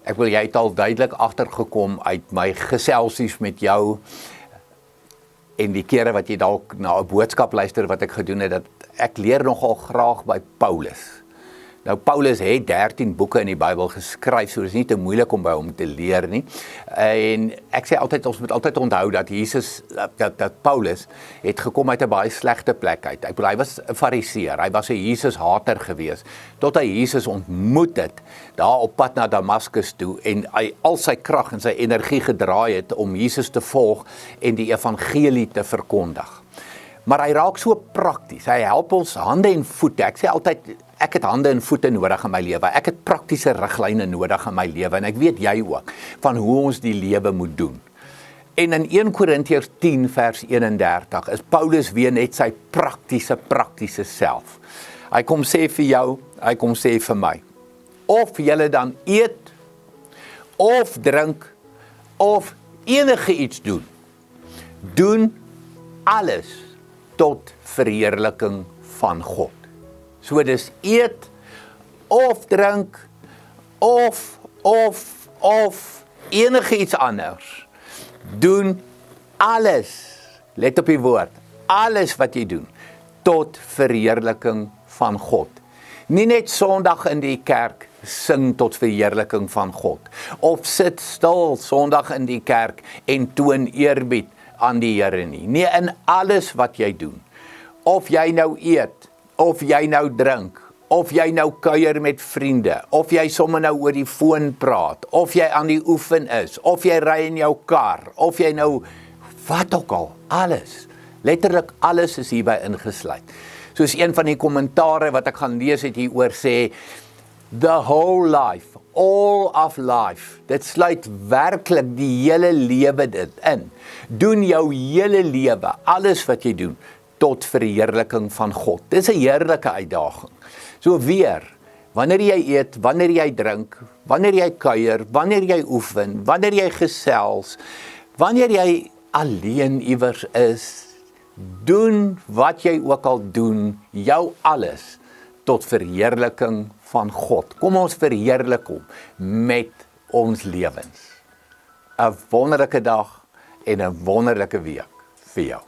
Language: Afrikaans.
Ek wil jy het al duidelik agtergekom uit my geselsies met jou en die kere wat jy dalk na 'n boodskap luister wat ek gedoen het, dat ek leer nogal graag by Paulus. Nou Paulus het 13 boeke in die Bybel geskryf, so dit is nie te moeilik om by hom te leer nie. En ek sê altyd, ons moet altyd onthou dat Jesus, dat Paulus het gekom uit 'n baie slegte plek uit. Ek bedoel, hy was 'n fariseer, hy was 'n Jesus-hater gewees, tot hy Jesus ontmoet het, daar op pad na Damaskus toe, en hy al sy krag en sy energie gedraai het om Jesus te volg en die evangelie te verkondig. Maar hy raak so prakties, hy help ons hande en voete. Ek sê altyd, ek het hande en voete nodig in my lewe, ek het praktiese riglyne nodig in my lewe, en ek weet jy ook, van hoe ons die lewe moet doen. En in 1 Korintiërs 10 vers 31 is Paulus weer net sy praktiese self. Hy kom sê vir jou, hy kom sê vir my, of julle dan eet, of drink, of enige iets doen, doen alles tot verheerliking van God. So dis eet, of drink, of enige iets anders. Doen alles, let op die woord, alles wat jy doen, tot verheerliking van God. Nie net Sondag in die kerk sing tot verheerliking van God, of sit stil Sondag in die kerk en toon eerbied aan die Here nie. Nee, in alles wat jy doen, of jy nou eet, of jy nou drink, of jy nou kuier met vriende, of jy sommer nou oor die foon praat, of jy aan die oefen is, of jy ry in jou kar, of jy nou, wat ook al, alles, letterlik alles is hierby ingesluit. Soos een van die kommentare wat ek gaan lees het hieroor sê, the whole life, all of life, dit sluit werklik die hele lewe dit in. Doen jou hele lewe, alles wat jy doen, tot verheerliking van God. Dis 'n heerlike uitdaging. So weer, wanneer jy eet, wanneer jy drink, wanneer jy kuier, wanneer jy oefen, wanneer jy gesels, wanneer jy alleen iewers is, doen wat jy ook al doen, jou alles, tot verheerliking van God. Kom ons verheerlik hom met ons lewens. 'n wonderlike dag en 'n wonderlike week vir jou.